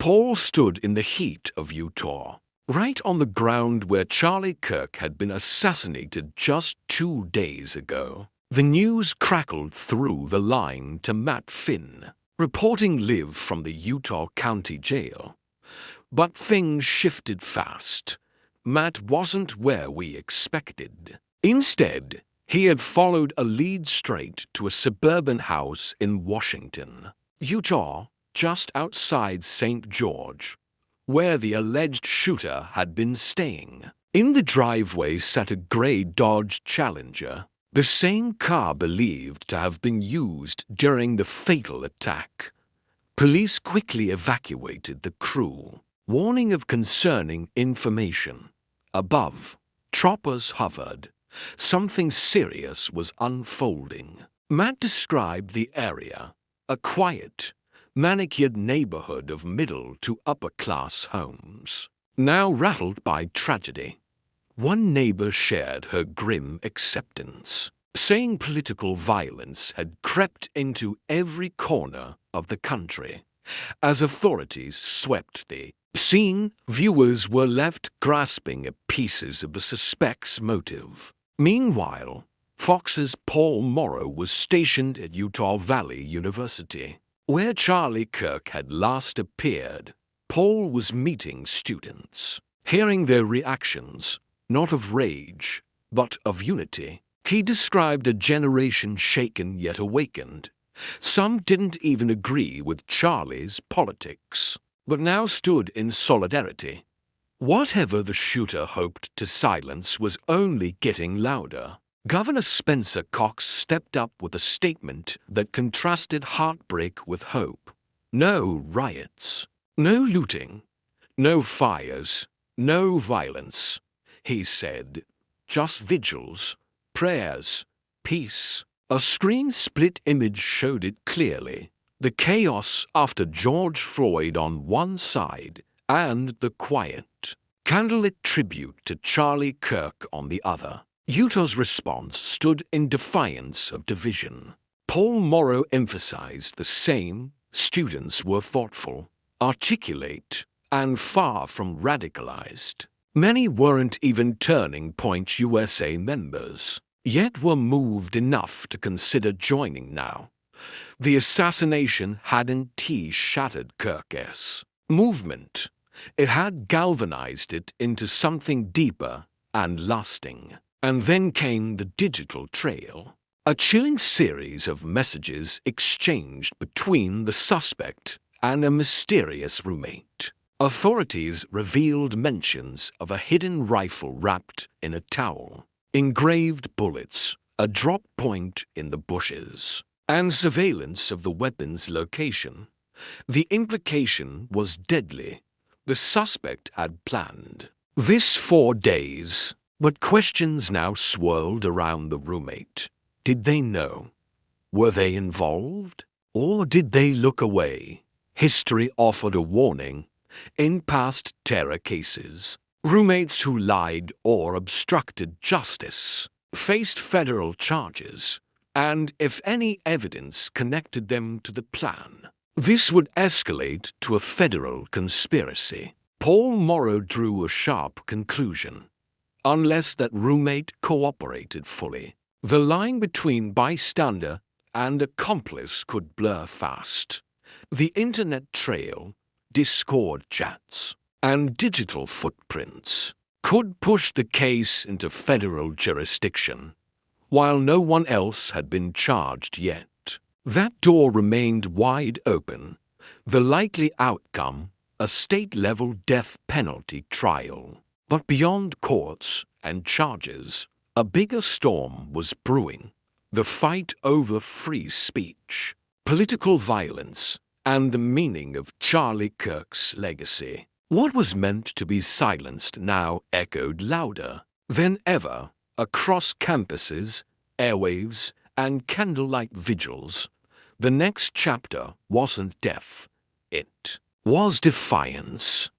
Paul stood in the heat of Utah, right on the ground where Charlie Kirk had been assassinated just 2 days ago. The news crackled through the line to Matt Finn, reporting live from the Utah County Jail. But things shifted fast. Matt wasn't where we expected. Instead, he had followed a lead straight to a suburban house in Washington, Utah, just outside St. George, where the alleged shooter had been staying. In the driveway sat a gray Dodge Challenger, the same car believed to have been used during the fatal attack. Police quickly evacuated the crew, warning of concerning information. Above, choppers hovered. Something serious was unfolding. Matt described the area, a quiet, manicured neighborhood of middle to upper-class homes, now rattled by tragedy. One neighbor shared her grim acceptance, saying political violence had crept into every corner of the country. As authorities swept the scene, viewers were left grasping at pieces of the suspect's motive. Meanwhile, Fox's Paul Morrow was stationed at Utah Valley University, where Charlie Kirk had last appeared. Paul was meeting students, hearing their reactions, not of rage, but of unity. He described a generation shaken yet awakened. Some didn't even agree with Charlie's politics, but now stood in solidarity. Whatever the shooter hoped to silence was only getting louder. Governor Spencer Cox stepped up with a statement that contrasted heartbreak with hope. No riots, no looting, no fires, no violence, he said. Just vigils, prayers, peace. A screen-split image showed it clearly. The chaos after George Floyd on one side and the quiet, candlelit tribute to Charlie Kirk on the other. Utah's response stood in defiance of division. Paul Morrow emphasized the same. Students were thoughtful, articulate, and far from radicalized. Many weren't even Turning Point USA members, yet were moved enough to consider joining now. The assassination hadn't shattered Kirk's movement. It had galvanized it into something deeper and lasting. And then came the digital trail, a chilling series of messages exchanged between the suspect and a mysterious roommate. Authorities revealed mentions of a hidden rifle wrapped in a towel, engraved bullets, a drop point in the bushes, and surveillance of the weapon's location. The implication was deadly. The suspect had planned this for days. But questions now swirled around the roommate. Did they know? Were they involved? Or did they look away? History offered a warning. In past terror cases, roommates who lied or obstructed justice faced federal charges, and if any evidence connected them to the plan, this would escalate to a federal conspiracy. Paul Morrow drew a sharp conclusion. Unless that roommate cooperated fully, the line between bystander and accomplice could blur fast. The internet trail, Discord chats, and digital footprints could push the case into federal jurisdiction, while no one else had been charged yet. That door remained wide open. The likely outcome, a state-level death penalty trial. But beyond courts and charges, a bigger storm was brewing. The fight over free speech, political violence, and the meaning of Charlie Kirk's legacy. What was meant to be silenced now echoed louder than ever across campuses, airwaves, and candlelight vigils. The next chapter wasn't death. It was defiance.